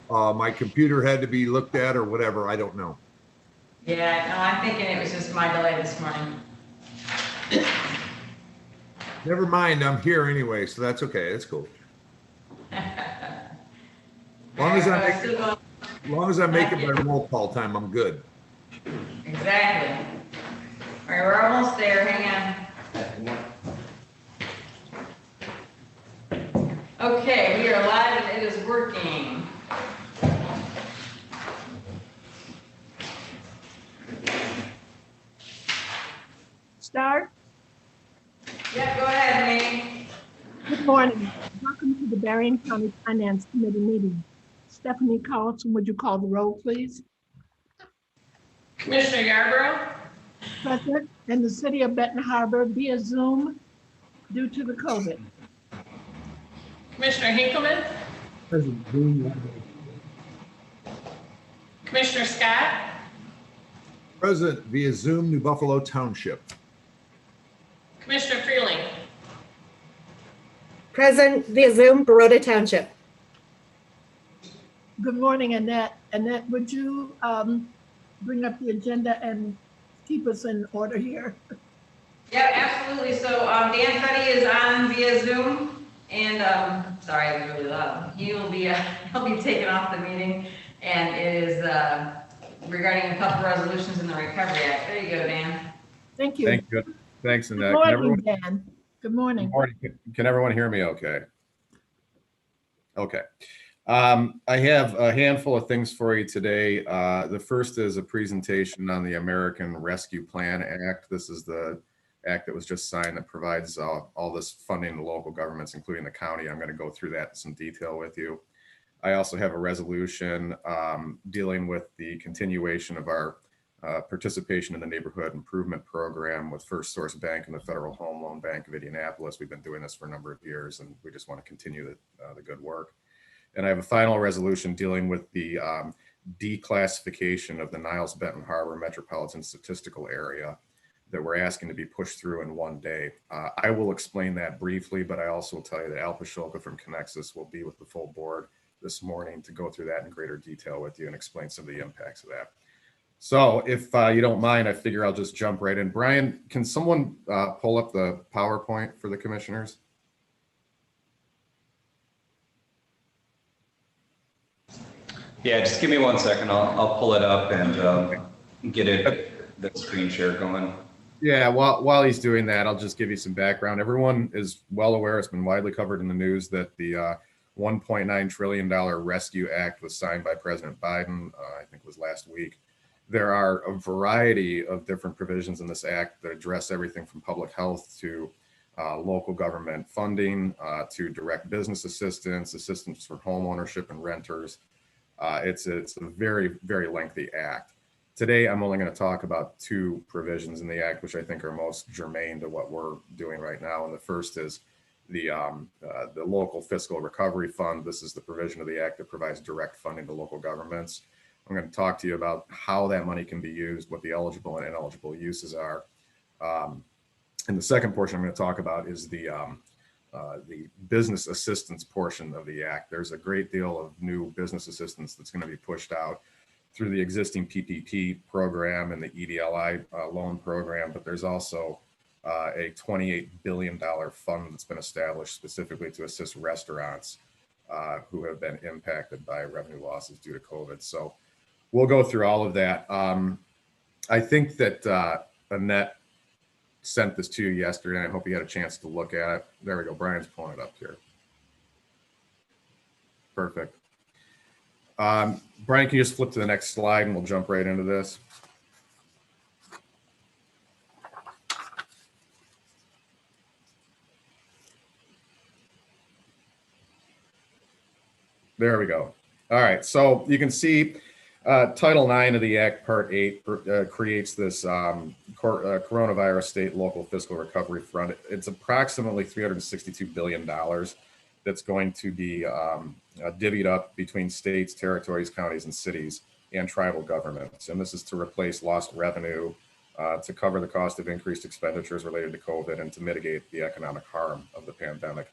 My computer had to be looked at or whatever. I don't know. Yeah, no, I'm thinking it was just my delay this morning. Never mind. I'm here anyway, so that's okay. That's cool. As long as I make it by roll call time, I'm good. Exactly. All right, we're almost there. Hang on. Okay, we are live and it is working. Start. Yeah, go ahead, Nate. Good morning. Welcome to the Berrien County Finance Committee meeting. Stephanie Carlson, would you call the roll, please? Commissioner Yarborough? Present in the city of Benton Harbor via Zoom due to the COVID. Commissioner Hinkleman? Present. Commissioner Scott? Present via Zoom, New Buffalo Township. Commissioner Freeling? Present via Zoom, Baroda Township. Good morning, Annette. Annette, would you bring up the agenda and keep us in order here? Yeah, absolutely. So Dan Fetty is on via Zoom, and sorry, it was really loud. He'll be taking off the meeting, and it is regarding a couple resolutions in the Recovery Act. There you go, Dan. Thank you. Thank you. Thanks, Annette. Good morning, Dan. Good morning. Good morning. Can everyone hear me okay? Okay. I have a handful of things for you today. The first is a presentation on the American Rescue Plan Act. This is the act that was just signed that provides all this funding to local governments, including the county. I'm going to go through that in some detail with you. I also have a resolution dealing with the continuation of our participation in the Neighborhood Improvement Program with First Source Bank and the Federal Home Loan Bank of Indianapolis. We've been doing this for a number of years, and we just want to continue the good work. And I have a final resolution dealing with the declassification of the Niles-Benton Harbor Metropolitan Statistical Area that we're asking to be pushed through in one day. I will explain that briefly, but I also will tell you that Al Pasholka from Connexus will be with the full board this morning to go through that in greater detail with you and explain some of the impacts of that. So if you don't mind, I figure I'll just jump right in. Brian, can someone pull up the PowerPoint for the commissioners? Yeah, just give me 1 second. I'll pull it up and get the screen share going. Yeah, while he's doing that, I'll just give you some background. Everyone is well aware, it's been widely covered in the news, that the $1.9 trillion Rescue Act was signed by President Biden, I think it was last week. There are a variety of different provisions in this act that address everything from public health to local government funding to direct business assistance for home ownership and renters. It's a very, very lengthy act. Today, I'm only going to talk about two provisions in the act, which I think are most germane to what we're doing right now. And the first is the local fiscal recovery fund. This is the provision of the act that provides direct funding to local governments. I'm going to talk to you about how that money can be used, what the eligible and ineligible uses are. And the second portion I'm going to talk about is the business assistance portion of the act. There's a great deal of new business assistance that's going to be pushed out through the existing PPP program and the EDLI loan program, but there's also a $28 billion fund that's been established specifically to assist restaurants who have been impacted by revenue losses due to COVID. So we'll go through all of that. I think that Annette sent this to you yesterday, and I hope you had a chance to look at it. There we go. Brian's pulling it up here. Perfect. Brian, can you just flip to the next slide and we'll jump right into this? There we go. All right, so you can see Title IX of the Act, Part 8, creates this coronavirus state local fiscal recovery fund. It's approximately $362 billion that's going to be divvied up between states, territories, counties, and cities, and tribal governments. And this is to replace lost revenue, to cover the cost of increased expenditures related to COVID, and to mitigate the economic harm of the pandemic.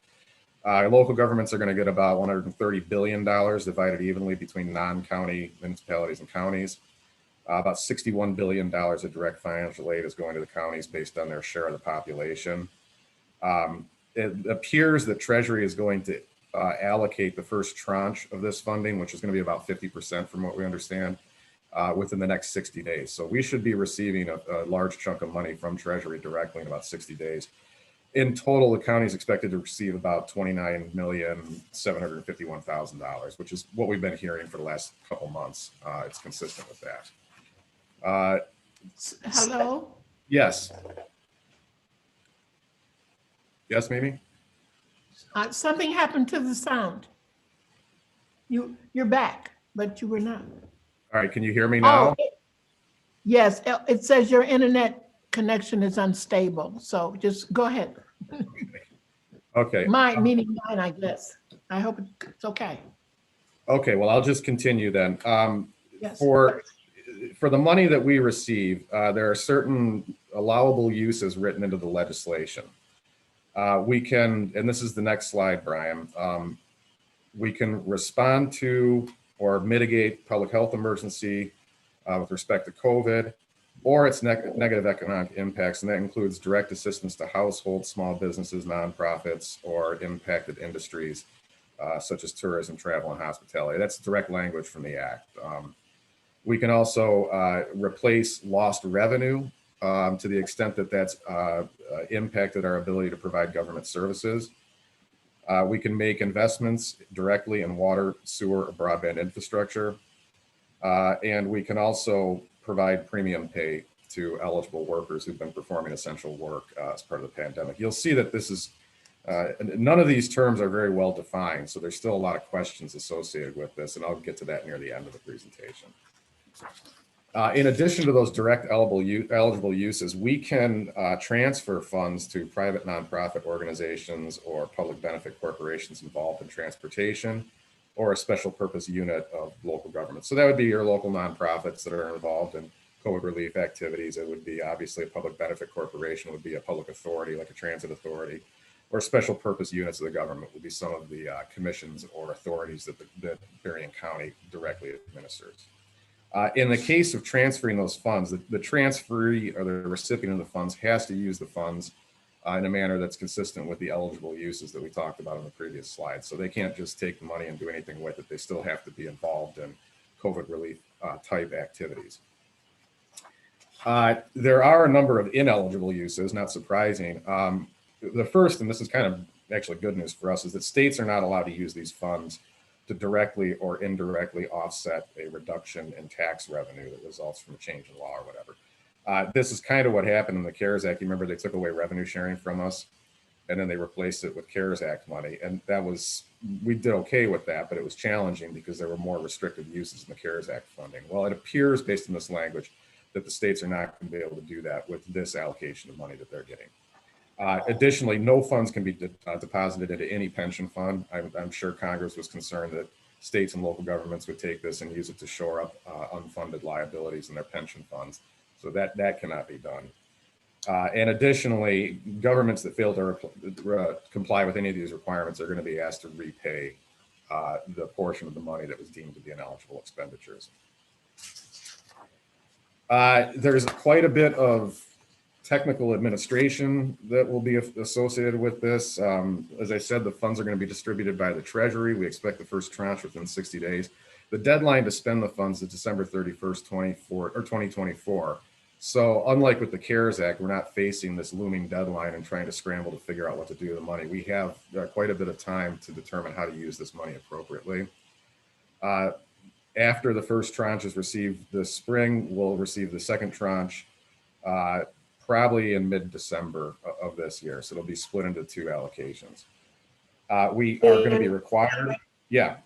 Local governments are going to get about $130 billion divided evenly between non-county municipalities and counties. About $61 billion of direct financial aid is going to the counties based on their share of the population. It appears that Treasury is going to allocate the first tranche of this funding, which is going to be about 50% from what we understand, within the next 60 days. So we should be receiving a large chunk of money from Treasury directly in about 60 days. In total, the county is expected to receive about $29,751,000, which is what we've been hearing for the last couple months. It's consistent with that. Hello? Yes. Yes, Mimi? Something happened to the sound. You're back, but you were not. All right, can you hear me now? Oh, yes, it says your internet connection is unstable, so just go ahead. Okay. Mine, meaning mine, I guess. I hope it's okay. Okay, well, I'll just continue then. Yes. For the money that we receive, there are certain allowable uses written into the legislation. We can, and this is the next slide, Brian, we can respond to or mitigate public health emergency with respect to COVID or its negative economic impacts, and that includes direct assistance to households, small businesses, nonprofits, or impacted industries such as tourism, travel, and hospitality. That's direct language from the Act. We can also replace lost revenue to the extent that that's impacted our ability to provide government services. We can make investments directly in water, sewer, or broadband infrastructure. And we can also provide premium pay to eligible workers who've been performing essential work as part of the pandemic. You'll see that this is, none of these terms are very well defined, so there's still a lot of questions associated with this, and I'll get to that near the end of the presentation. In addition to those direct eligible uses, we can transfer funds to private nonprofit organizations or public benefit corporations involved in transportation or a special purpose unit of local government. So that would be your local nonprofits that are involved in COVID relief activities. It would be obviously a public benefit corporation, would be a public authority like a transit authority, or special purpose units of the government would be some of the commissions or authorities that Berrien County directly administers. In the case of transferring those funds, the transferee or the recipient of the funds has to use the funds in a manner that's consistent with the eligible uses that we talked about in the previous slide. So they can't just take the money and do anything with it. They still have to be involved in COVID relief type activities. There are a number of ineligible uses, not surprising. The first, and this is kind of actually good news for us, is that states are not allowed to use these funds to directly or indirectly offset a reduction in tax revenue that results from a change in law or whatever. This is kind of what happened in the CARES Act. You remember they took away revenue sharing from us and then they replaced it with CARES Act money. And that was, we did okay with that, but it was challenging because there were more restrictive uses in the CARES Act funding. Well, it appears based on this language that the states are not going to be able to do that with this allocation of money that they're getting. Additionally, no funds can be deposited into any pension fund. I'm sure Congress was concerned that states and local governments would take this and use it to shore up unfunded liabilities in their pension funds. So that cannot be done. And additionally, governments that fail to comply with any of these requirements are going to be asked to repay the portion of the money that was deemed to be ineligible expenditures. There's quite a bit of technical administration that will be associated with this. As I said, the funds are going to be distributed by the Treasury. We expect the first tranche within 60 days. The deadline to spend the funds is December 31st, 2024. So unlike with the CARES Act, we're not facing this looming deadline and trying to scramble to figure out what to do with the money. We have quite a bit of time to determine how to use this money appropriately. After the first tranche is received this spring, we'll receive the second tranche probably in mid-December of this year. So it'll be split into two allocations. We are going to be required. Yeah.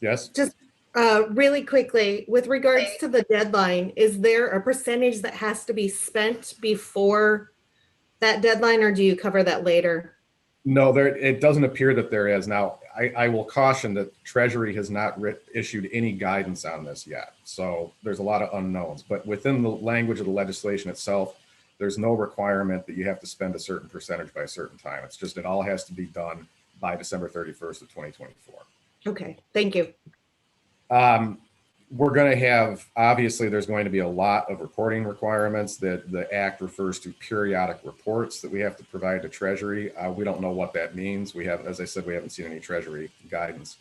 Yes. Just really quickly, with regards to the deadline, is there a percentage that has to be spent before that deadline, or do you cover that later? No, it doesn't appear that there is. Now, I will caution that Treasury has not issued any guidance on this yet. So there's a lot of unknowns, but within the language of the legislation itself, there's no requirement that you have to spend a certain percentage by a certain time. It's just, it all has to be done by December 31st of 2024. Okay, thank you. We're going to have, obviously, there's going to be a lot of reporting requirements that the Act refers to periodic reports that we have to provide to Treasury. We don't know what that means. We have, as I said, we haven't seen any Treasury guidance.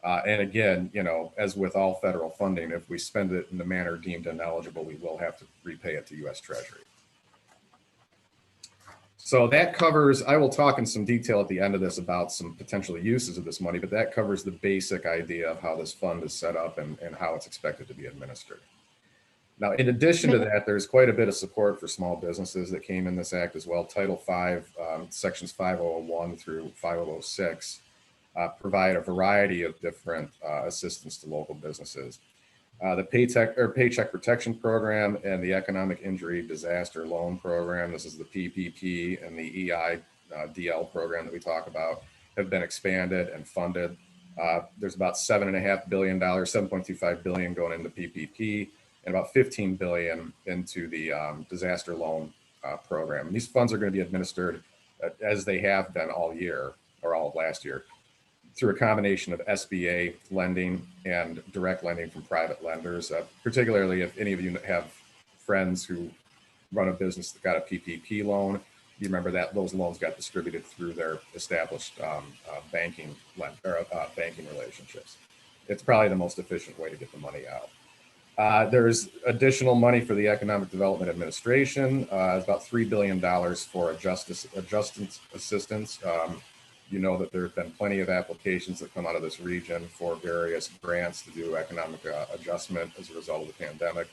And again, you know, as with all federal funding, if we spend it in the manner deemed ineligible, we will have to repay it to U.S. Treasury. So that covers, I will talk in some detail at the end of this about some potential uses of this money, but that covers the basic idea of how this fund is set up and how it's expected to be administered. Now, in addition to that, there's quite a bit of support for small businesses that came in this act as well. Title V, sections 5001 through 5006 provide a variety of different assistance to local businesses. The Paycheck Protection Program and the Economic Injury Disaster Loan Program, this is the PPP, and the EIDL program that we talk about, have been expanded and funded. There's about $7.5 billion, $7.25 billion going into PPP, and about $15 billion into the disaster loan program. And these funds are going to be administered as they have been all year, or all of last year, through a combination of SBA lending and direct lending from private lenders, particularly if any of you have friends who run a business that got a PPP loan. You remember that those loans got distributed through their established banking relationships. It's probably the most efficient way to get the money out. There's additional money for the Economic Development Administration. It's about $3 billion for adjustment assistance. You know that there have been plenty of applications that come out of this region for various grants to do economic adjustment as a result of the pandemic.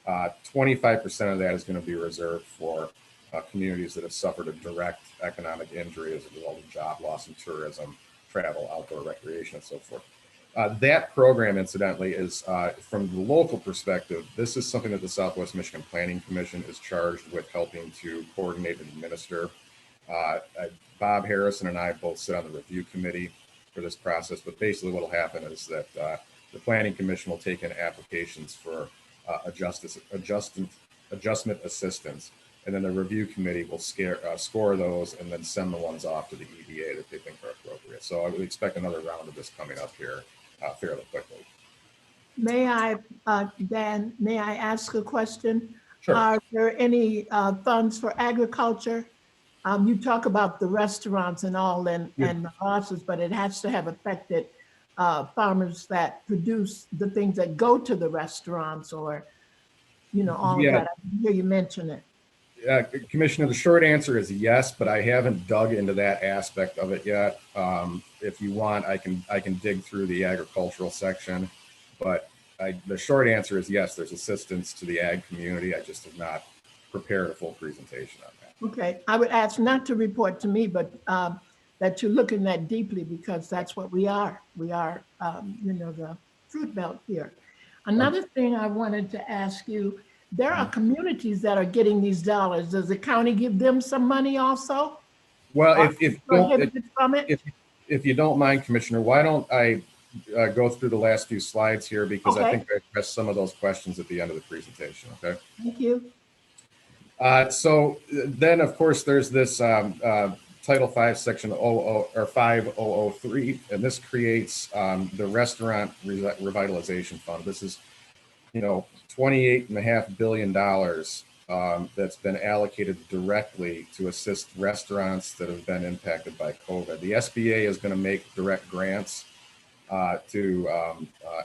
25% of that is going to be reserved for communities that have suffered a direct economic injury as a result of job loss in tourism, travel, outdoor recreation, and so forth. That program, incidentally, is from the local perspective, this is something that the Southwest Michigan Planning Commission is charged with helping to coordinate and administer. Bob Harrison and I both sit on the review committee for this process, but basically what will happen is that the Planning Commission will take in applications for adjustment assistance, and then the review committee will score those and then send the ones off to the EDA that they think are appropriate. So I would expect another round of this coming up here fairly quickly. May I, Dan, may I ask a question? Sure. Are there any funds for agriculture? You talk about the restaurants and all and the losses, but it has to have affected farmers that produce the things that go to the restaurants or, you know, all of that. I hear you mention it. Commissioner, the short answer is yes, but I haven't dug into that aspect of it yet. If you want, I can dig through the agricultural section, but the short answer is yes, there's assistance to the ag community. I just have not prepared a full presentation on that. Okay, I would ask not to report to me, but that you're looking at deeply because that's what we are. We are, you know, the fruit belt here. Another thing I wanted to ask you, there are communities that are getting these dollars. Does the county give them some money also? Well, if you don't mind, Commissioner, why don't I go through the last few slides here because I think I addressed some of those questions at the end of the presentation, okay? Thank you. So then, of course, there's this Title V, Section 5003, and this creates the Restaurant Revitalization Fund. This is, you know, $28.5 billion that's been allocated directly to assist restaurants that have been impacted by COVID. The SBA is going to make direct grants to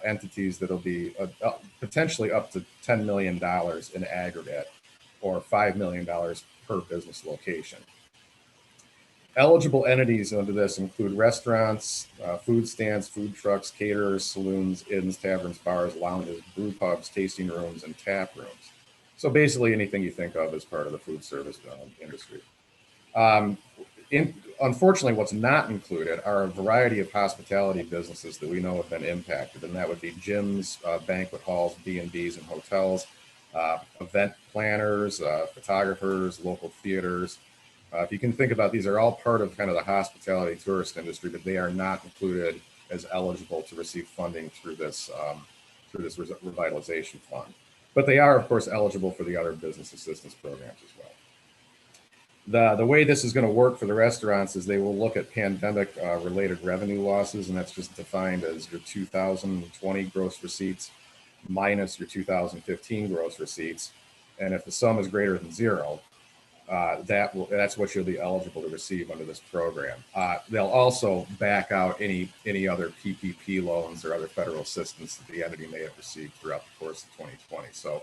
entities that'll be potentially up to $10 million in aggregate, or $5 million per business location. Eligible entities under this include restaurants, food stands, food trucks, caterers, saloons, inns, taverns, bars, lounges, brew pubs, tasting rooms, and tap rooms. So basically anything you think of as part of the food service industry. Unfortunately, what's not included are a variety of hospitality businesses that we know have been impacted, and that would be gyms, banquet halls, B&Bs, and hotels, event planners, photographers, local theaters. If you can think about, these are all part of kind of the hospitality tourist industry, but they are not included as eligible to receive funding through this revitalization fund. But they are, of course, eligible for the other business assistance programs as well. The way this is going to work for the restaurants is they will look at pandemic related revenue losses, and that's just defined as your 2020 gross receipts minus your 2015 gross receipts. And if the sum is greater than zero, that's what you'll be eligible to receive under this program. They'll also back out any other PPP loans or other federal assistance that the entity may have received throughout the course of 2020. So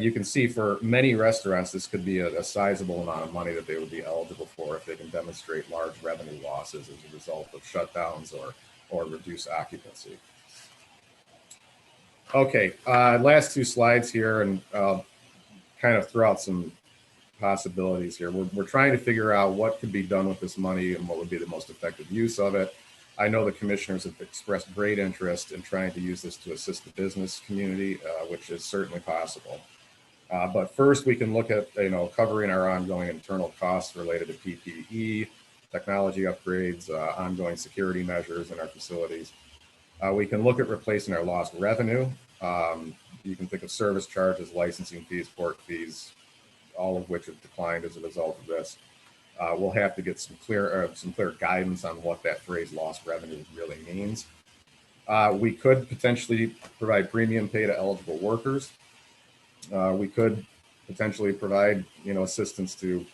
you can see for many restaurants, this could be a sizable amount of money that they would be eligible for if they can demonstrate large revenue losses as a result of shutdowns or reduced occupancy. Okay, last two slides here, and kind of throw out some possibilities here. We're trying to figure out what could be done with this money and what would be the most effective use of it. I know the commissioners have expressed great interest in trying to use this to assist the business community, which is certainly possible. But first, we can look at covering our ongoing internal costs related to PPE, technology upgrades, ongoing security measures in our facilities. We can look at replacing our lost revenue. You can think of service charges, licensing fees, port fees, all of which have declined as a result of this. We'll have to get some clear guidance on what that phrase "lost revenue" really means. We could potentially provide premium pay to eligible workers. We could potentially provide, assistance to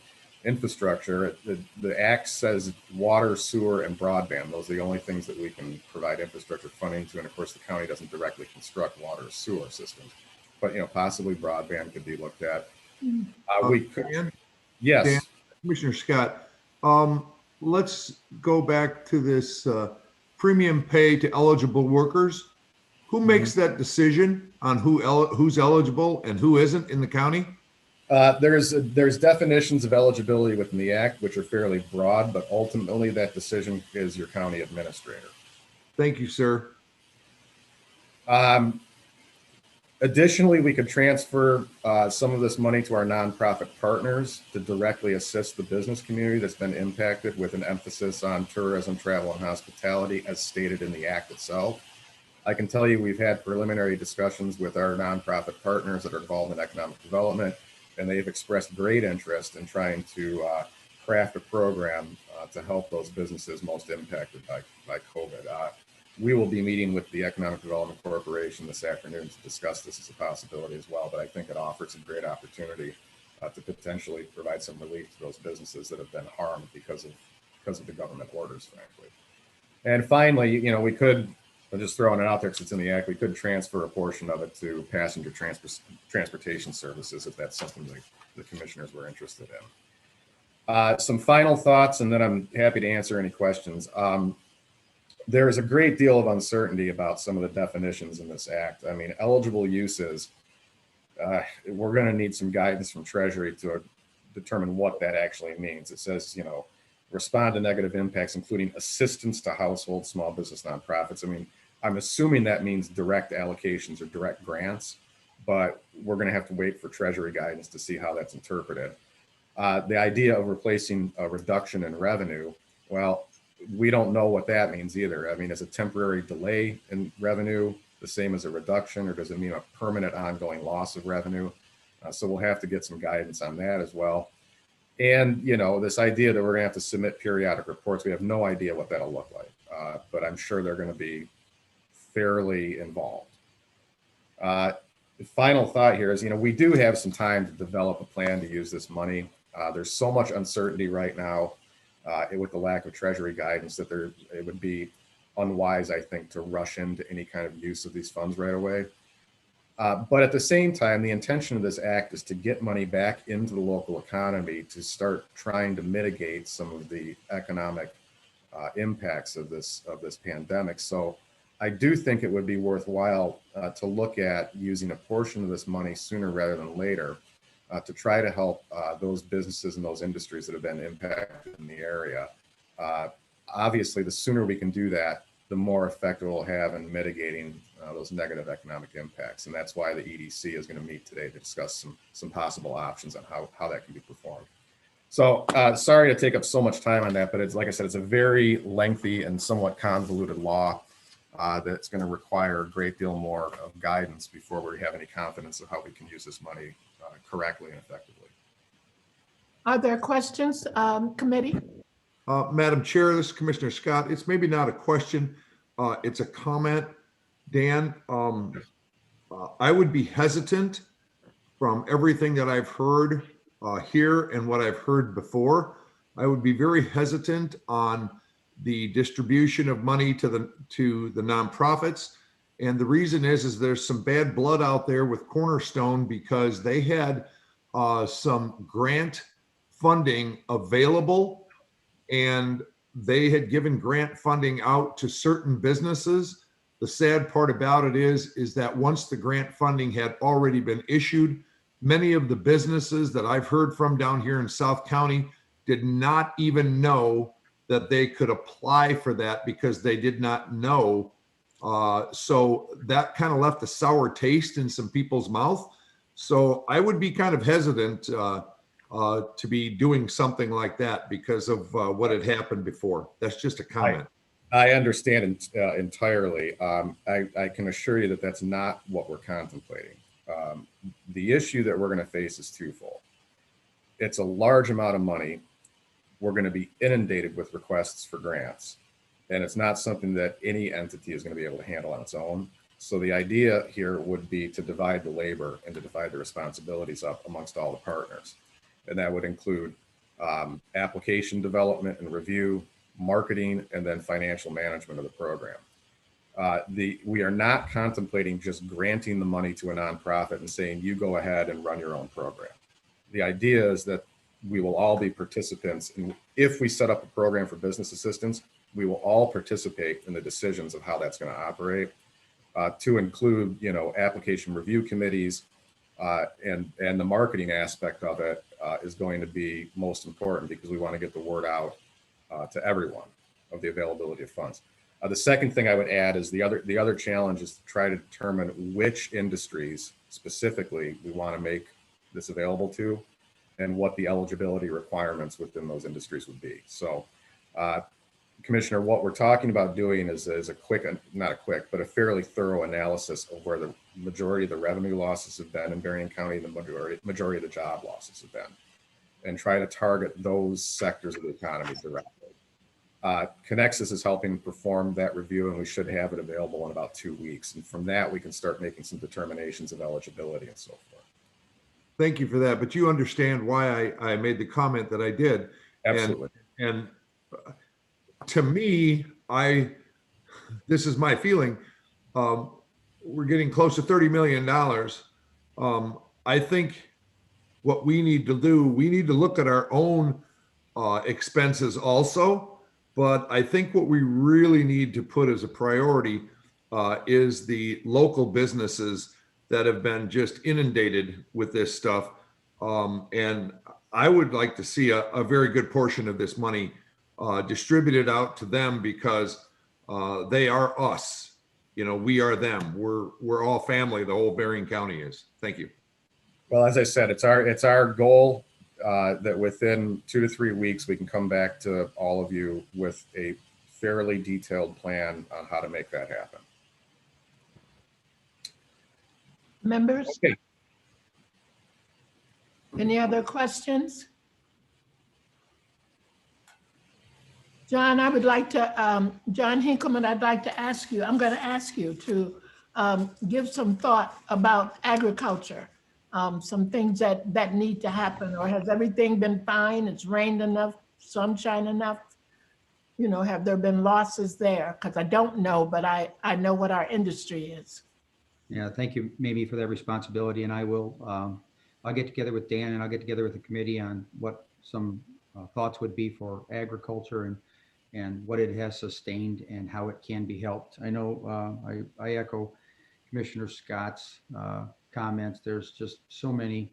infrastructure. The Act says water, sewer, and broadband. Those are the only things that we can provide infrastructure funding to. And of course, the county doesn't directly construct water or sewer systems, but possibly broadband could be looked at. We could, Dan, yes. Dan, Commissioner Scott, let's go back to this premium pay to eligible workers. Who makes that decision on who's eligible and who isn't in the county? There's definitions of eligibility within the Act, which are fairly broad, but ultimately that decision is your county administrator. Thank you, sir. Additionally, we could transfer some of this money to our nonprofit partners to directly assist the business community that's been impacted, with an emphasis on tourism, travel, and hospitality as stated in the Act itself. I can tell you we've had preliminary discussions with our nonprofit partners that are involved in economic development, and they've expressed great interest in trying to craft a program to help those businesses most impacted by COVID. We will be meeting with the Economic Development Corporation this afternoon to discuss this as a possibility as well, but I think it offers a great opportunity to potentially provide some relief to those businesses that have been harmed because of the government orders, frankly. And finally, we could, I'm just throwing it out there because it's in the Act, we could transfer a portion of it to passenger transportation services if that's something that the commissioners were interested in. Some final thoughts, and then I'm happy to answer any questions. There is a great deal of uncertainty about some of the definitions in this Act. I mean, eligible uses, we're going to need some guidance from Treasury to determine what that actually means. It says, respond to negative impacts, including assistance to households, small business, nonprofits. I mean, I'm assuming that means direct allocations or direct grants, but we're going to have to wait for Treasury guidance to see how that's interpreted. The idea of replacing a reduction in revenue, well, we don't know what that means either. I mean, is a temporary delay in revenue the same as a reduction, or does it mean a permanent ongoing loss of revenue? So we'll have to get some guidance on that as well. And, this idea that we're gonna have to submit periodic reports, we have no idea what that'll look like, but I'm sure they're gonna be fairly involved. The final thought here is, we do have some time to develop a plan to use this money. There's so much uncertainty right now with the lack of Treasury guidance that it would be unwise, I think, to rush into any kind of use of these funds right away. But at the same time, the intention of this Act is to get money back into the local economy to start trying to mitigate some of the economic impacts of this pandemic. So I do think it would be worthwhile to look at using a portion of this money sooner rather than later to try to help those businesses and those industries that have been impacted in the area. Obviously, the sooner we can do that, the more effect it will have in mitigating those negative economic impacts. And that's why the EDC is going to meet today to discuss some possible options on how that can be performed. So sorry to take up so much time on that, but it's like I said, it's a very lengthy and somewhat convoluted law that's going to require a great deal more of guidance before we have any confidence of how we can use this money correctly and effectively. Are there questions, committee? Madam Chair, this is Commissioner Scott. It's maybe not a question, it's a comment. Dan, I would be hesitant from everything that I've heard here and what I've heard before. I would be very hesitant on the distribution of money to the nonprofits. And the reason is there's some bad blood out there with Cornerstone because they had some grant funding available, and they had given grant funding out to certain businesses. The sad part about it is that once the grant funding had already been issued, many of the businesses that I've heard from down here in South County did not even know that they could apply for that because they did not know. So that kind of left a sour taste in some people's mouth. So I would be kind of hesitant to be doing something like that because of what had happened before. That's just a comment. I understand entirely. I can assure you that that's not what we're contemplating. The issue that we're going to face is twofold. It's a large amount of money. We're going to be inundated with requests for grants, and it's not something that any entity is going to be able to handle on its own. So the idea here would be to divide the labor and to divide the responsibilities up amongst all the partners. And that would include application development and review, marketing, and then financial management of the program. We are not contemplating just granting the money to a nonprofit and saying, you go ahead and run your own program. The idea is that we will all be participants. And if we set up a program for business assistance, we will all participate in the decisions of how that's going to operate, to include, application review committees, and the marketing aspect of it is going to be most important because we want to get the word out to everyone of the availability of funds. The second thing I would add is the other challenge is to try to determine which industries specifically we want to make this available to and what the eligibility requirements within those industries would be. So, Commissioner, what we're talking about doing is a fairly thorough analysis of where the majority of the revenue losses have been in Berrien County and the majority of the job losses have been, and try to target those sectors of the economy directly. Connexus is helping perform that review, and we should have it available in about 2 weeks. And from that, we can start making some determinations of eligibility and so forth. Thank you for that. But you understand why I made the comment that I did. Absolutely. And to me, this is my feeling. We're getting close to $30 million. I think what we need to do, we need to look at our own expenses also. But I think what we really need to put as a priority is the local businesses that have been just inundated with this stuff. And I would like to see a very good portion of this money distributed out to them because they are us. We are them. We're all family. The whole Berrien County is. Thank you. Well, as I said, it's our goal that within 2 to 3 weeks, we can come back to all of you with a fairly detailed plan on how to make that happen. Members? Okay. Any other questions? John, I would like to, John Hinkleman, I'd like to ask you, I'm going to ask you to give some thought about agriculture, some things that need to happen, or has everything been fine? It's rained enough, sunshine enough? Have there been losses there? Because I don't know, but I know what our industry is. Yeah, thank you, maybe, for that responsibility. And I will, I'll get together with Dan and I'll get together with the committee on what some thoughts would be for agriculture and what it has sustained and how it can be helped. I know I echo Commissioner Scott's comments. There's just so many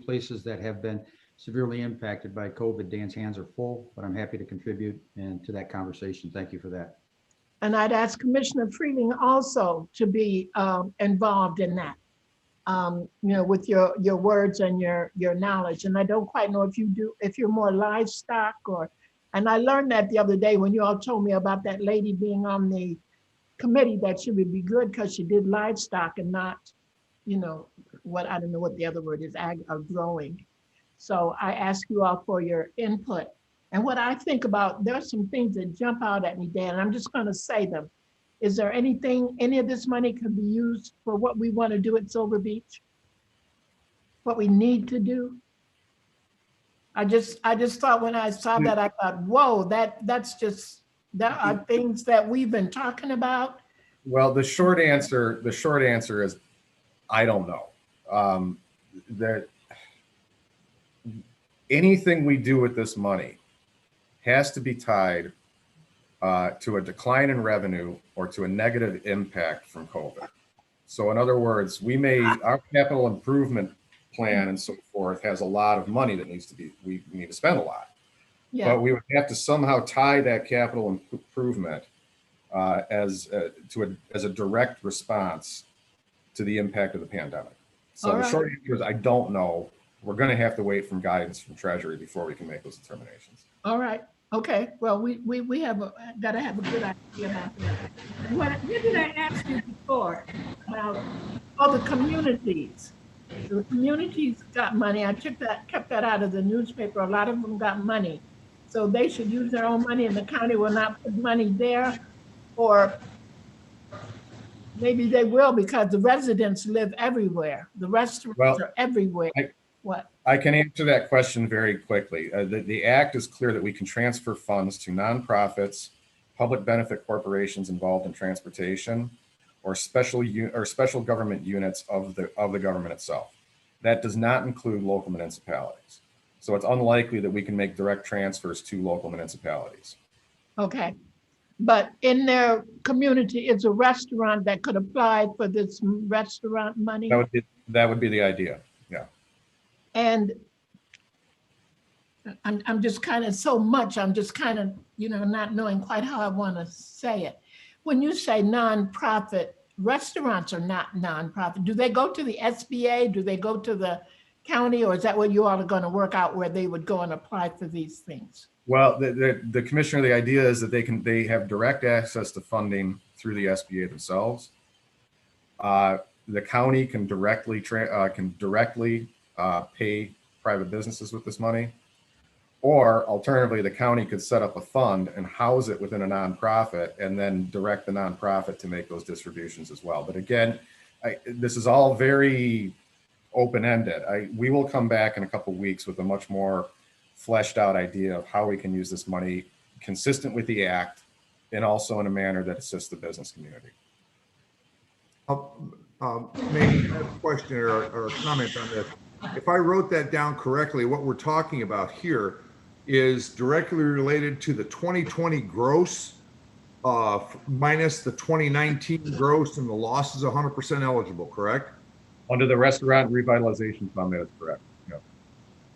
places that have been severely impacted by COVID. Dan's hands are full, but I'm happy to contribute to that conversation. Thank you for that. And I'd ask Commissioner Freeling also to be involved in that, with your words and your knowledge. And I don't quite know if you're more livestock and I learned that the other day when you all told me about that lady being on the committee, that she would be good because she did livestock and not, I don't know what the other word is, growing. So I ask you all for your input. And what I think about, there are some things that jump out at me, Dan, and I'm just going to say them. Is there anything, any of this money could be used for what we want to do at Silver Beach? What we need to do? I just thought when I saw that, I thought, whoa, there are things that we've been talking about. Well, the short answer is, I don't know. That anything we do with this money has to be tied to a decline in revenue or to a negative impact from COVID. So in other words, our capital improvement plan and so forth has a lot of money that we need to spend a lot. Yeah, But we would have to somehow tie that capital improvement as a direct response to the impact of the pandemic. So All the right. short answer is, I don't know. We're going to have to wait from guidance from Treasury before we can make those determinations. all right, okay. Well, we got to have a good idea about that. And what did I ask you before about all the communities? The communities got money. I kept that out of the newspaper. A lot of them got money. So they should use their own money and the county will not put money there. Or maybe they will because the residents live everywhere. The restaurants are everywhere. What? I can answer that question very quickly. The act is clear that we can transfer funds to nonprofits, public benefit corporations involved in transportation, or special government units of the government itself. That does not include local municipalities. So it's unlikely that we can make direct transfers to local municipalities. Okay. But in their community is a restaurant that could apply for this restaurant money. That would be the idea. Yeah. And I'm just kind of not knowing quite how I want to say it. When you say nonprofit, restaurants are not nonprofit. Do they go to the SBA? Do they go to the county? Or is that what you all are going to work out where they would go and apply for these things? Well, the commissioner, the idea is that they have direct access to funding through the SBA themselves. The county can directly pay private businesses with this money, or alternatively, the county could set up a fund and house it within a nonprofit and then direct the nonprofit to make those distributions as well. But again, this is all very open-ended. We will come back in a couple of weeks with a much more fleshed out idea of how we can use this money consistent with the act and also in a manner that assists the business community. Maybe a question or a comment on this. If I wrote that down correctly, what we're talking about here is directly related to the 2020 gross minus the 2019 gross, and the loss is 100% eligible, correct? Under the restaurant revitalization fund, that is correct. Yeah.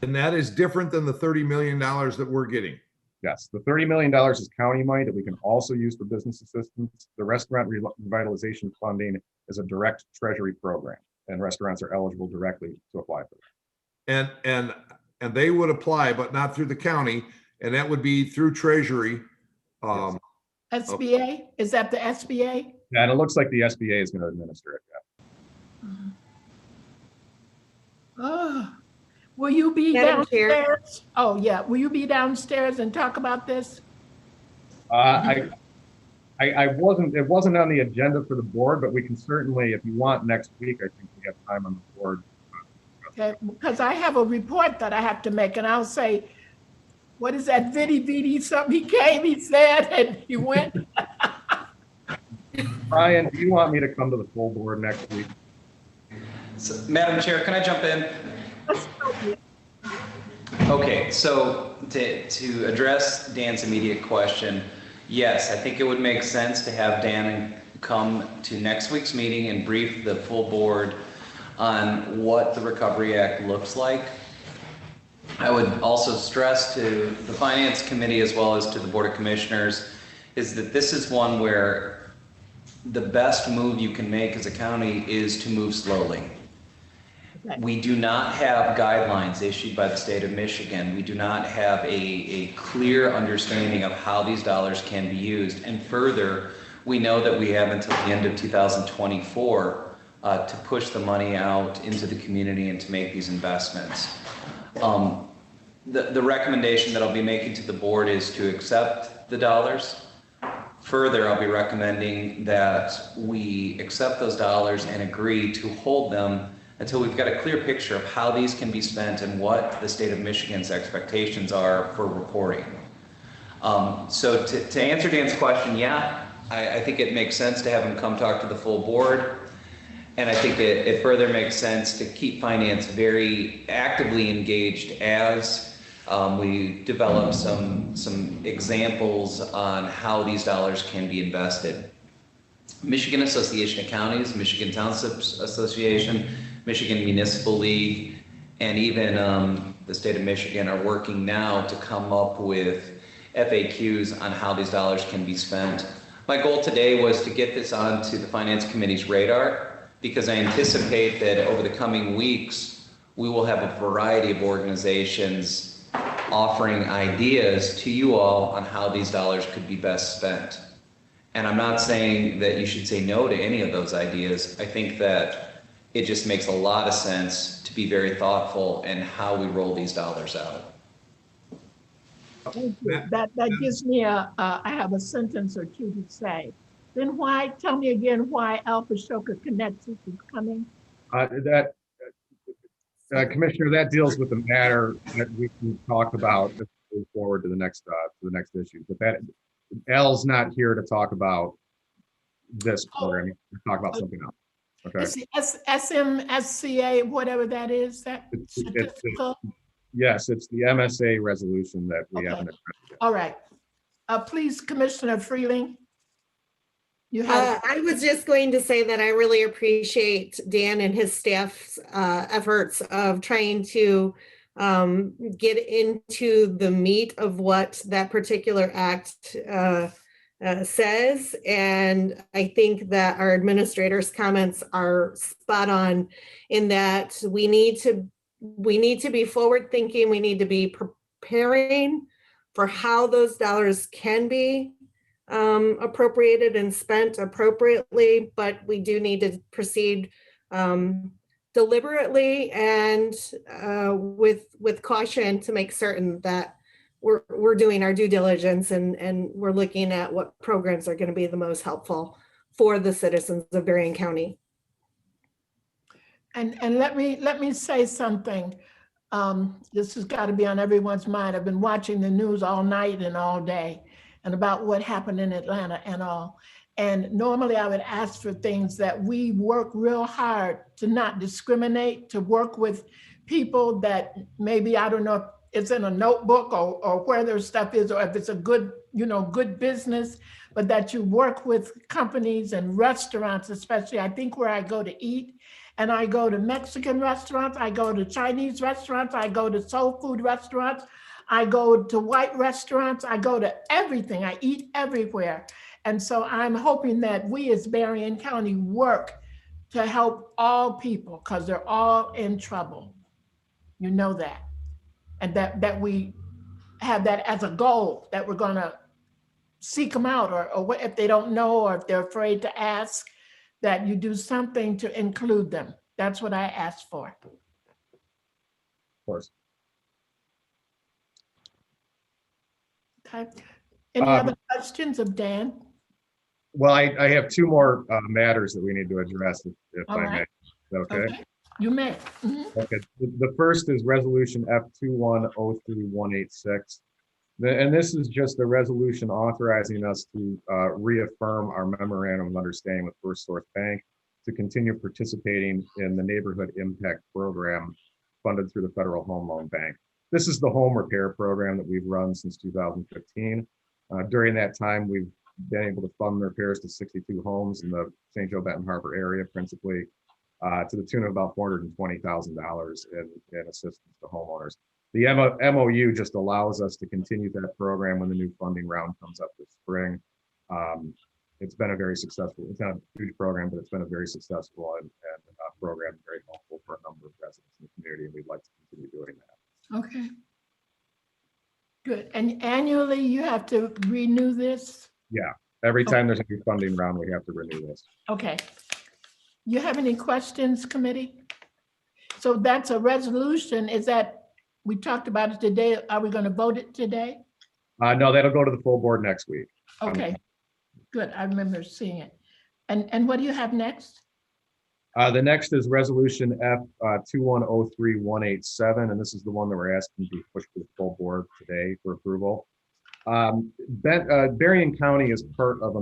And that is different than the $30 million that we're getting. Yes, the $30 million is county money that we can also use for business assistance. The restaurant revitalization funding is a direct treasury program, and restaurants are eligible directly to apply for that. And they would apply, but not through the county, and that would be through Treasury. Yes. SBA? Is that the SBA? Yeah, and it looks like the SBA is going to administer it. Yeah. Oh, will you be Madam Chair. downstairs? Oh, yeah. Will you be downstairs and talk about this? I wasn't. It wasn't on the agenda for the board, but we can certainly, if you want, next week. I think we have time on the board. Okay, because I have a report that I have to make, and I'll say, what is that Vidi something? He came, he said, and he went. Brian, do you want me to come to the full board next week? So, Madam Chair, can I jump in? Okay, so to address Dan's immediate question, yes, I think it would make sense to have Dan come to next week's meeting and brief the full board on what the Recovery Act looks like. I would also stress to the Finance Committee as well as to the Board of Commissioners is that this is one where the best move you can make as a county is to move slowly. We do not have guidelines issued by the state of Michigan. We do not have a clear understanding of how these dollars can be used. And further, we know that we have until the end of 2024 to push the money out into the community and to make these investments. The recommendation that I'll be making to the board is to accept the dollars. Further, I'll be recommending that we accept those dollars and agree to hold them until we've got a clear picture of how these can be spent and what the state of Michigan's expectations are for reporting. So to answer Dan's question, yeah, I think it makes sense to have him come talk to the full board. And I think it further makes sense to keep finance very actively engaged as we develop some examples on how these dollars can be invested. Michigan Association of Counties, Michigan Townships Association, Michigan Municipal League, and even the state of Michigan are working now to come up with FAQs on how these dollars can be spent. My goal today was to get this onto the Finance Committee's radar because I anticipate that over the coming weeks, we will have a variety of organizations offering ideas to you all on how these dollars could be best spent. And I'm not saying that you should say no to any of those ideas. I think that it just makes a lot of sense to be very thoughtful in how we roll these dollars out. Thank you. That gives me I have a sentence or two to say. Then why, tell me again why Alpha Ashoka Connections is coming? Commissioner, that deals with the matter that we can talk about as we move forward to the next issue. But that Al's not here to talk about this program. He's talk about something else. Okay. It's the SMSCA, whatever that is, that statistical? Yes, it's the MSA resolution that we haven't addressed yet. All right. Please, Commissioner Freeling. You have. I was just going to say that I really appreciate Dan and his staff's efforts of trying to get into the meat of what that particular act says. And I think that our administrator's comments are spot on in that we need to be forward thinking. We need to be preparing for how those dollars can be appropriated and spent appropriately, but we do need to proceed deliberately and with caution to make certain that we're doing our due diligence and we're looking at what programs are going to be the most helpful for the citizens of Berrien County. And let me say something. This has got to be on everyone's mind. I've been watching the news all night and all day and about what happened in Atlanta and all. And normally I would ask for things that we work real hard to not discriminate, to work with people that maybe, I don't know if it's in a notebook or where their stuff is, or if it's a good, good business, but that you work with companies and restaurants, especially. I think where I go to eat, and I go to Mexican restaurants, I go to Chinese restaurants, I go to soul food restaurants, I go to white restaurants, I go to everything, I eat everywhere. And so I'm hoping that we as Berrien County work to help all people because they're all in trouble. You know that. And that we have that as a goal, that we're gonna seek them out or if they don't know or if they're afraid to ask, that you do something to include them. That's what I asked for. Of course. Okay. Any other questions of Dan? Well, I have two more matters that we need to address, if I may. Is that okay? You may. Mm-hmm. Okay. The first is Resolution F2103186. And this is just a resolution authorizing us to reaffirm our memorandum of understanding with First Source Bank to continue participating in the Neighborhood Impact Program funded through the Federal Home Loan Bank. This is the home repair program that we've run since 2015. During that time, we've been able to fund repairs to 62 homes in the St. Joe Benton Harbor area, principally to the tune of about $420,000 in assistance to homeowners. The MOU just allows us to continue that program when the new funding round comes up this spring. It's been a very successful, it's not a huge program, but it's been a very successful and program, very helpful for a number of residents in the community, and we'd like to continue doing that. Okay. Good. And annually you have to renew this? Yeah, every time there's a new funding round, we have to renew this. Okay. You have any questions, committee? So that's a resolution. Is that We talked about it today. Are we going to vote it today? No, that'll go to the full board next week. Okay, good. I remember seeing it. And what do you have next? The next is resolution F 2103187, and this is the one that we're asking to be pushed to the full board today for approval. Berrien County is part of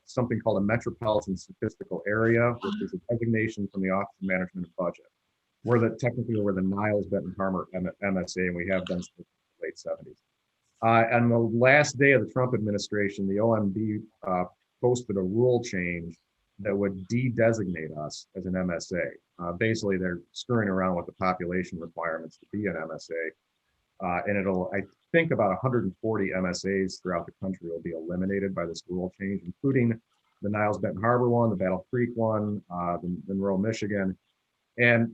something called a metropolitan statistical area, which is a designation from the Office of Management and Budget. Technically we're the Niles Benton Harbor MSA, and we have been since the late 70s. On the last day of the Trump administration, the OMB posted a rule change that would de-designate us as an MSA. Basically, they're screwing around with the population requirements to be an MSA. And I think about 140 MSAs throughout the country will be eliminated by this rule change, including the Niles Benton Harbor one, the Battle Creek one, the Monroe, Michigan. And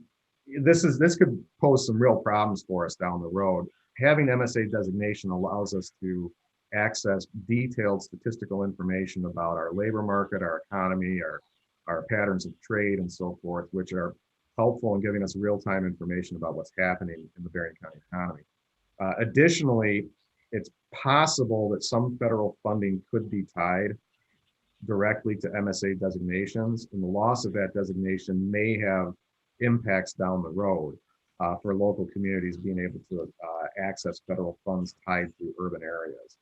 this could pose some real problems for us down the road. Having MSA designation allows us to access detailed statistical information about our labor market, our economy, our patterns of trade, and so forth, which are helpful in giving us real-time information about what's happening in the Berrien County economy. Additionally, it's possible that some federal funding could be tied directly to MSA designations, and the loss of that designation may have impacts down the road for local communities being able to access federal funds tied to urban areas.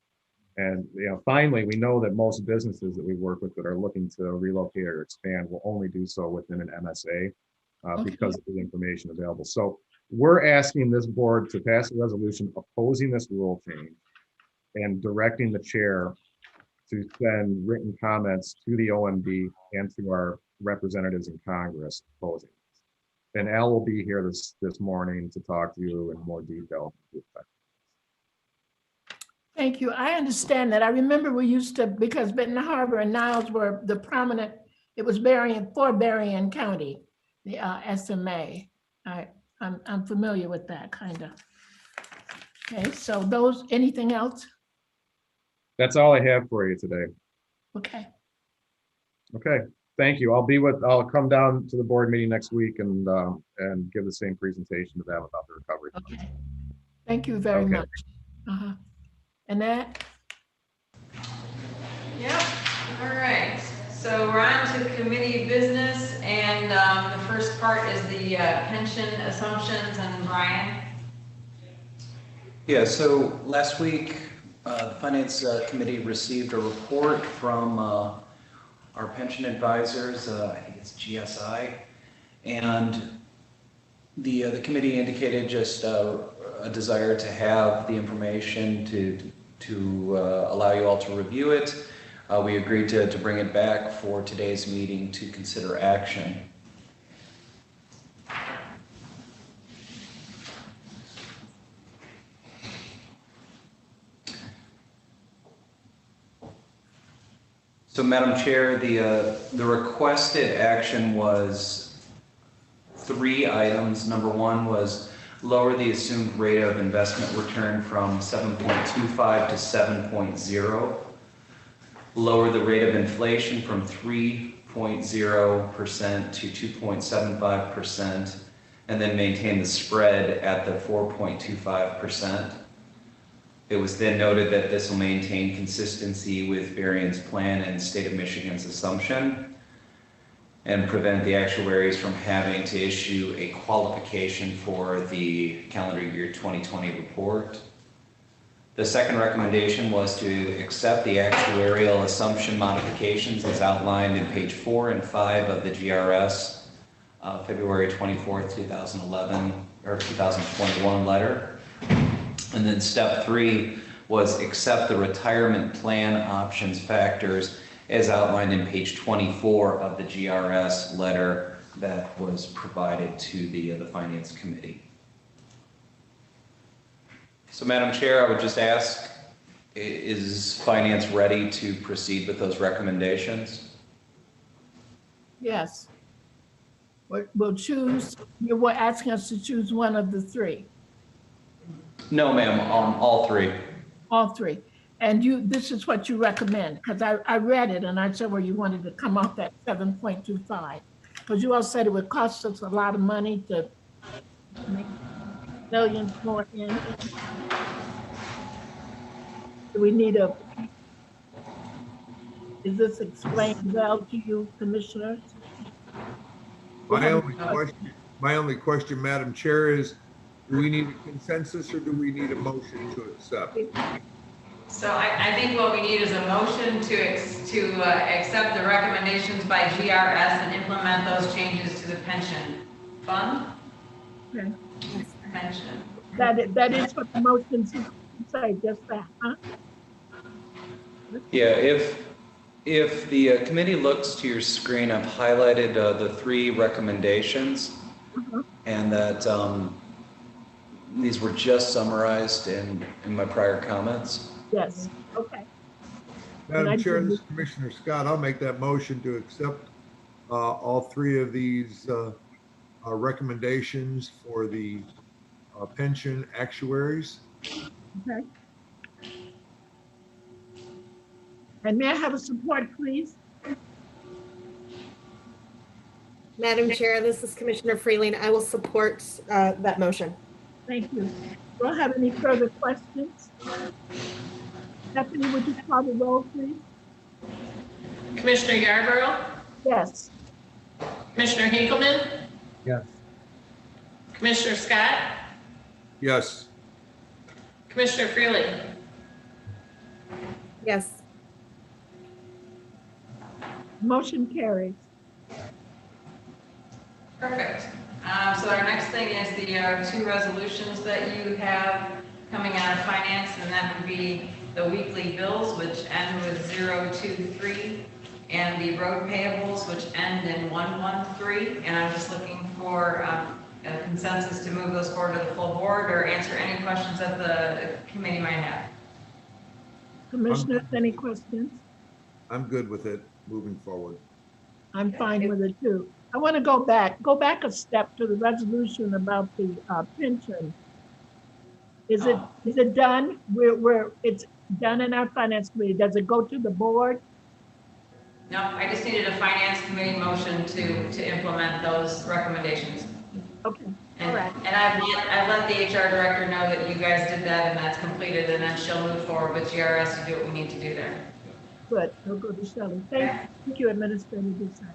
And finally, we know that most businesses that we work with that are looking to relocate or expand will only do so within an MSA because of the information available. So we're asking this board to pass a resolution opposing this rule change and directing the chair to send written comments to the OMB and to our representatives in Congress opposing this. And Al will be here this morning to talk to you in more detail. Thank you. I understand that. I remember we used to, because Benton Harbor and Niles were the prominent, it was Berrien County, the SMA. I'm familiar with that kind of. Okay, so anything else? That's all I have for you today. Okay. Okay, thank you. I'll come down to the board meeting next week and give the same presentation to them about the recovery. Okay. Thank you very much. And that? Yep, all right. So we're on to committee business, and the first part is the pension assumptions, and Brian. Yeah, so last week, the Finance Committee received a report from our pension advisors, I think it's GSI, and the committee indicated just a desire to have the information to allow you all to review it. We agreed to bring it back for today's meeting to consider action. So, Madam Chair, the requested action was 3 items. Number 1 was lower the assumed rate of investment return from 7.25 to 7.0. Lower the rate of inflation from 3.0% to 2.75%, and then maintain the spread at the 4.25%. It was then noted that this will maintain consistency with Berrien's plan and State of Michigan's assumption, and prevent the actuaries from having to issue a qualification for the calendar year 2020 report. The second recommendation was to accept the actuarial assumption modifications as outlined in page 4 and 5 of the GRS February 24th, 2011 or 2021 letter. And then step 3 was accept the retirement plan options factors as outlined in page 24 of the GRS letter that was provided to the Finance Committee. So, Madam Chair, I would just ask, is Finance ready to proceed with those recommendations? Yes. We'll choose, you're asking us to choose one of the 3. No, ma'am, all 3. All 3. And this is what you recommend, because I read it and I said, well, you wanted to come off that 7.25. Because you all said it would cost us a lot of money to make. millions more in. Do we need a, is this explained well to you, commissioners? We My have- only question, Madam Chair, is do we need a consensus or do we need a motion to accept? So I think what we need is a motion to accept the recommendations by GRS and implement those changes to the pension fund. Okay. Pension. That is what the motion say, just that, huh? Yeah, if the committee looks to your screen, I've highlighted the 3 recommendations, and that these were just summarized in my prior comments. Yes, okay. Madam Chair, this is Commissioner Scott. I'll make that motion to accept all 3 of these recommendations for the pension actuaries. Okay. And may I have a support, please? Madam Chair, this is Commissioner Freeling. I will support that motion. Thank you. Do I have any further questions? Stephanie, would you call the roll, please? Commissioner Yarborough, Yes. Commissioner Hinkleman, Yes. Commissioner Scott, Yes. Commissioner Freeling. Yes. Motion carries. Perfect. So our next thing is the 2 resolutions that you have coming out of finance, and that would be the weekly bills, which end with 023, and the road payables, which end in 113. And I'm just looking for a consensus to move those forward to the full board or answer any questions that the committee might have. Commissioners, any questions? I'm good with it moving forward. I'm fine with it too. I want to go back a step to the resolution about the pension. Is it done? It's done in our finance committee. Does it go to the board? No, I just needed a finance committee motion to implement those recommendations. Okay, And, all right. and I've let the HR director know that you guys did that and that's completed, and then she'll move forward with GRS to do what we need to do there. Good. I'll go to Shelley. Thank you, Administrator Dissart.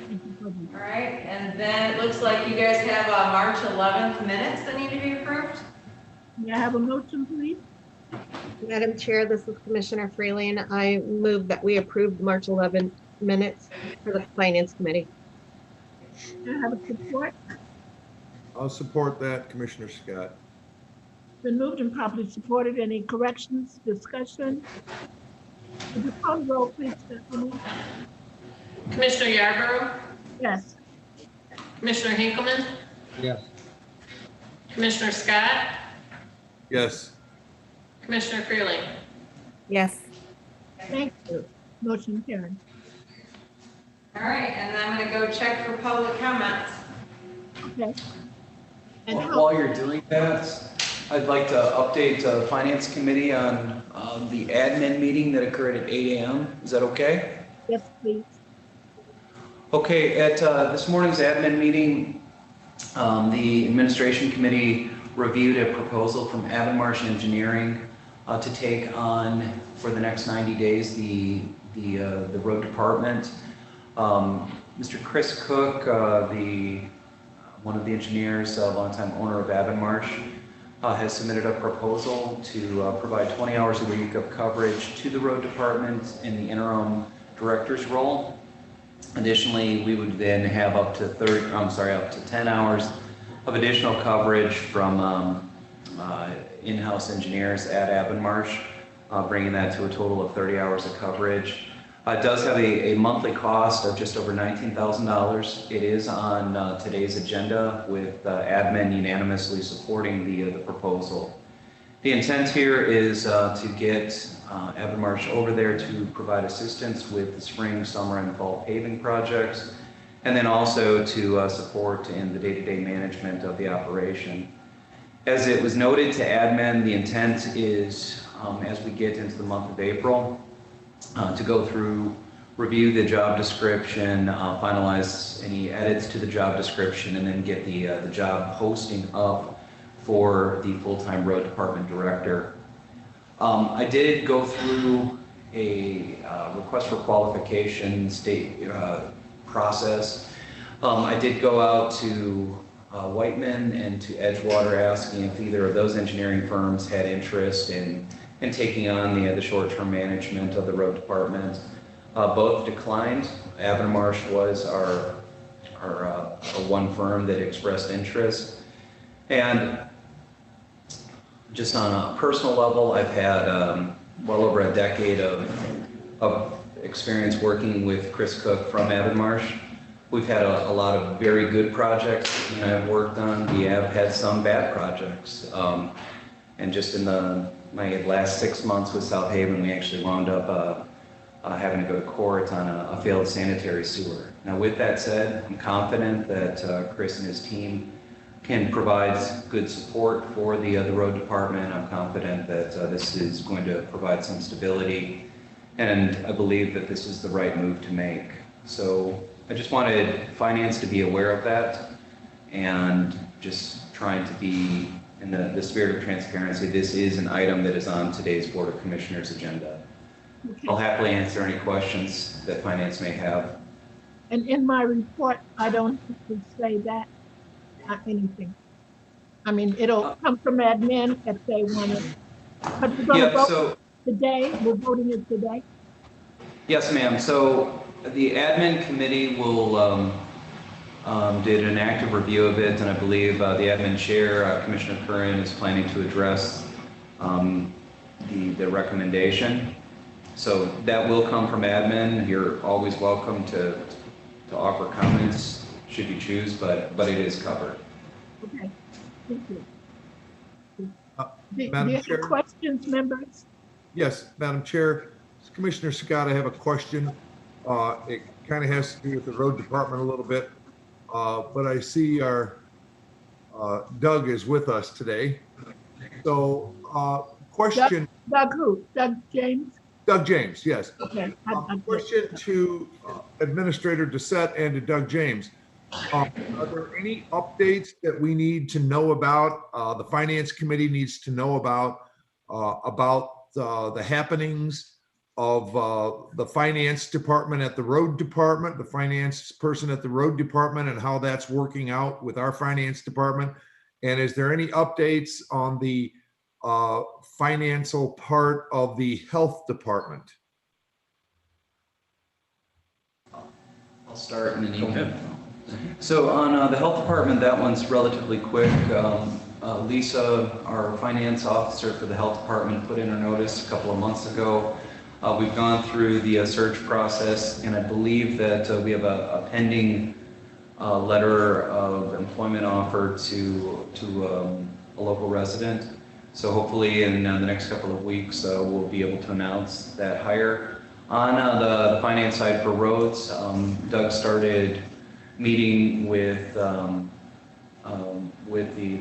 Thank you, Toby. All right, and then it looks like you guys have March 11th minutes that need to be approved. May I have a motion, please? Madam Chair, this is Commissioner Freeling. I move that we approve the March 11 minutes for the Finance Committee. May I have a support? I'll support that, Commissioner Scott. Been moved and properly supported. Any corrections, discussion? Would you call the roll, please, Stephanie? Commissioner Yarborough, Yes. Commissioner Hinkleman, Yes. Commissioner Scott, Yes. Commissioner Freeling. Yes. Thank you. Motion carried. All right, and then I'm gonna go check for public comments. Okay. And how, While you're doing that, I'd like to update the Finance Committee on the admin meeting that occurred at 8 a.m. Is that okay? yes, please. Okay, at this morning's admin meeting, the Administration Committee reviewed a proposal from Avonmarsh Engineering to take on, for the next 90 days, the road department. Mr. Chris Cook, one of the engineers, a longtime owner of Avonmarsh, has submitted a proposal to provide 20 hours a week of coverage to the road department in the interim director's role. Additionally, we would then have up to 10 hours of additional coverage from in-house engineers at Avonmarsh, bringing that to a total of 30 hours of coverage. It does have a monthly cost of just over $19,000. It is on today's agenda with admin unanimously supporting the proposal. The intent here is to get Avonmarsh over there to provide assistance with the spring, summer, and fall paving projects, and then also to support in the day-to-day management of the operation. As it was noted to admin, the intent is, as we get into the month of April, to go through, review the job description, finalize any edits to the job description, and then get the job posting up for the full-time road department director. I did go through a request for qualification state process. I did go out to Whiteman and to Edgewater asking if either of those engineering firms had interest in taking on the short-term management of the road department. Both declined. Avonmarsh was our one firm that expressed interest. And just on a personal level, I've had well over a decade of experience working with Chris Cook from Avonmarsh. We've had a lot of very good projects that I've worked on. We have had some bad projects. And just in my last 6 months with South Haven, we actually wound up having to go to court on a failed sanitary sewer. Now, with that said, I'm confident that Chris and his team can provide good support for the road department. I'm confident that this is going to provide some stability, and I believe that this is the right move to make. So I just wanted finance to be aware of that, and just trying to be in the spirit of transparency. This is an item that is on today's Board of Commissioners agenda. Okay. I'll happily answer any questions that finance may have. And in my report, I don't have to say that, not anything. I mean, it'll come from admin if they want it. But we're gonna vote today, we're voting it today? Yes, ma'am. So the admin committee will did an active review of it, and I believe the admin chair, Commissioner Curran, is planning to address the recommendation. So that will come from admin. You're always welcome to offer comments should you choose, but it is covered. Okay, thank you. Do Madam you Chair? have questions, members? Yes, Madam Chair. Commissioner Scott, I have a question. It kind of has to do with the road department a little bit, but I see our Doug is with us today. So question. Doug who? Doug James? Doug James, yes. Okay. Question to Administrator Doucette and to Doug James. Are there any updates that we need to know about, the Finance Committee needs to know about the happenings of the Finance Department at the Road Department, the finance person at the Road Department, and how that's working out with our Finance Department? And is there any updates on the financial part of the Health Department? I'll start and then you can. So on the health department, that one's relatively quick. Lisa, our finance officer for the health department, put in her notice a couple of months ago. We've gone through the search process, and I believe that we have a pending letter of employment offer to a local resident. So hopefully in the next couple of weeks, we'll be able to announce that hire. On the finance side for roads, Doug started meeting with the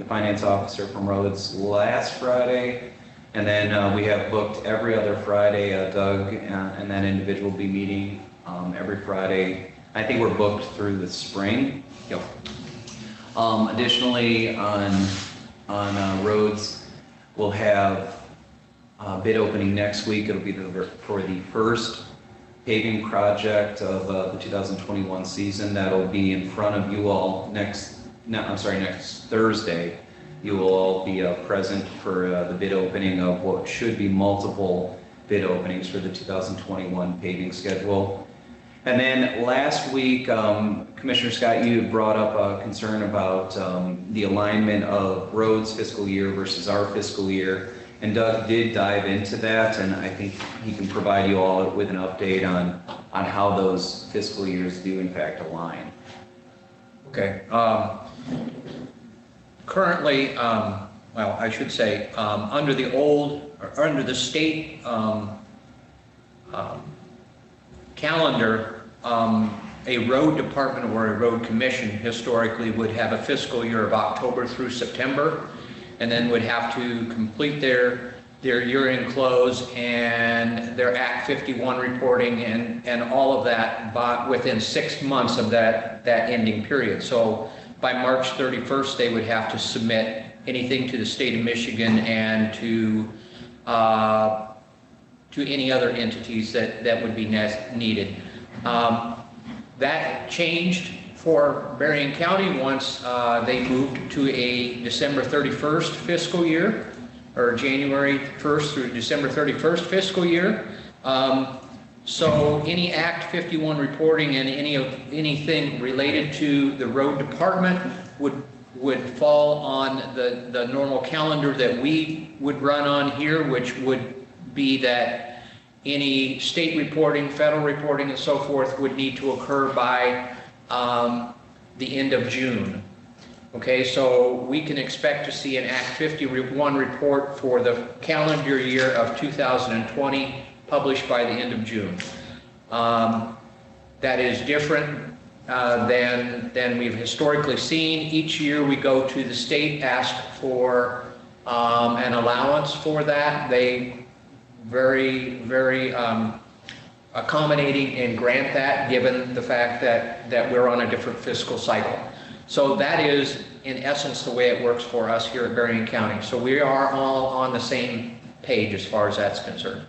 finance officer from roads last Friday, and then we have booked every other Friday. Doug and that individual will be meeting every Friday. I think we're booked through the spring. Yep. Additionally, on roads, we'll have a bid opening next week. It'll be for the first paving project of the 2021 season. That'll be in front of you all next Thursday. You will all be present for the bid opening of what should be multiple bid openings for the 2021 paving schedule. And then last week, Commissioner Scott, you brought up a concern about the alignment of roads fiscal year versus our fiscal year. And Doug did dive into that, and I think he can provide you all with an update on how those fiscal years do in fact align. Okay. Currently, well, I should say, under the state calendar, a road department or a road commission historically would have a fiscal year of October through September, and then would have to complete their year-end close and their Act 51 reporting and all of that within 6 months of that ending period. So by March 31st, they would have to submit anything to the state of Michigan and to any other entities that would be needed. That changed for Berrien County once they moved to a December 31st fiscal year, or January 1st through December 31st fiscal year. So any Act 51 reporting and anything related to the road department would fall on the normal calendar that we would run on here, which would be that any state reporting, federal reporting, and so forth would need to occur by the end of June. Okay, so we can expect to see an Act 51 report for the calendar year of 2020 published by the end of June. That is different than we've historically seen. Each year we go to the state, ask for an allowance for that. They very accommodating and grant that, given the fact that we're on a different fiscal cycle. So that is, in essence, the way it works for us here at Berrien County. So we are all on the same page as far as that's concerned.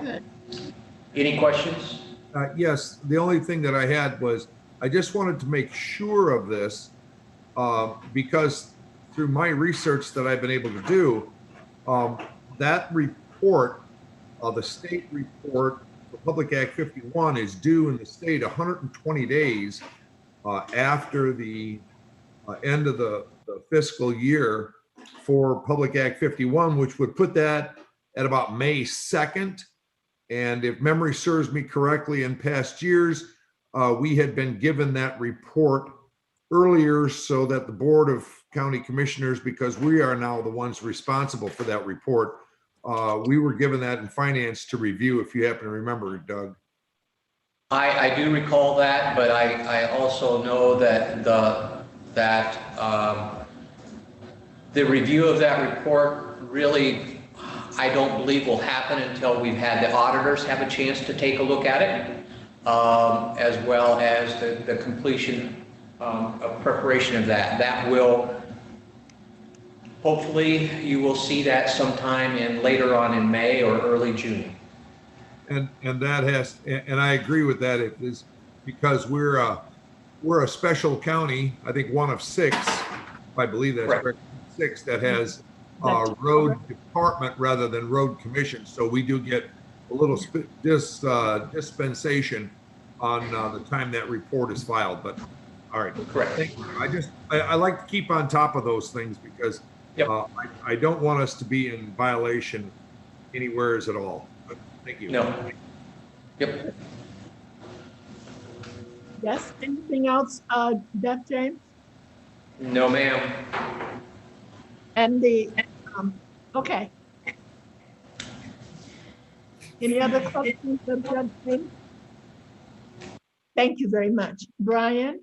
Good. Any questions? Yes, the only thing that I had was, I just wanted to make sure of this, because through my research that I've been able to do, that report, the state report for Public Act 51 is due in the state 120 days after the end of the fiscal year for Public Act 51, which would put that at about May 2nd. And if memory serves me correctly, in past years, we had been given that report earlier so that the Board of County Commissioners, because we are now the ones responsible for that report, we were given that in finance to review, if you happen to remember, Doug. I do recall that, but I also know that the review of that report really, I don't believe will happen until we've had the auditors have a chance to take a look at it, as well as the completion of preparation of that. That will, hopefully, you will see that sometime later on in May or early June. And that has, and I agree with that. It is because we're a special county. I think one of 6, I believe that's correct, 6 that has road department rather than road commission. So we do get a little dispensation on the time that report is filed. But all right, Correct. Thank you. I like to keep on top of those things because I don't want us to be in violation anywheres at all. But thank you. No. Yep. Yes, anything else, Deb James? No, ma'am. And okay. Any other questions of Deb James? Thank you very much. Brian?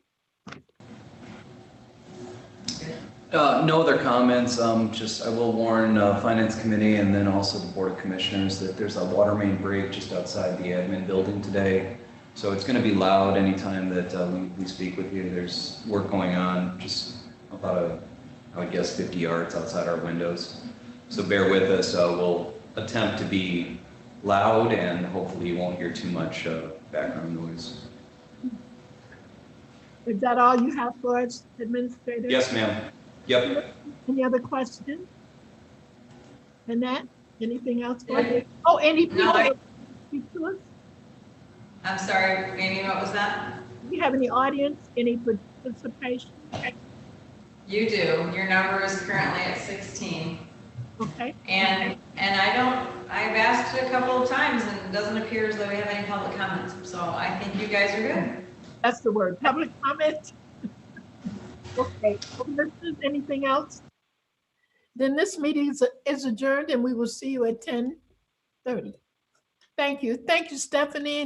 No other comments. Just I will warn Finance Committee and then also the Board of Commissioners that there's a water main break just outside the admin building today. So it's going to be loud anytime that we speak with you. There's work going on just about I would guess 50 yards outside our windows. So bear with us. We'll attempt to be loud and hopefully you won't hear too much background noise. Is that all you have for us, Administrator? Yes, ma'am. Yep. Any other questions? Annette, anything else? Oh, any people No, speak to us? I'm sorry, Amy, what was that? Do you have any audience, any participation? You do. Your number is currently at 16. Okay. And I've asked a couple of times and it doesn't appear as though we have any public comments. So I think you guys are good. That's the word, public comment. Okay, listeners, anything else? Then this meeting is adjourned and we will see you at 10:30. Thank you. Thank you, Stephanie.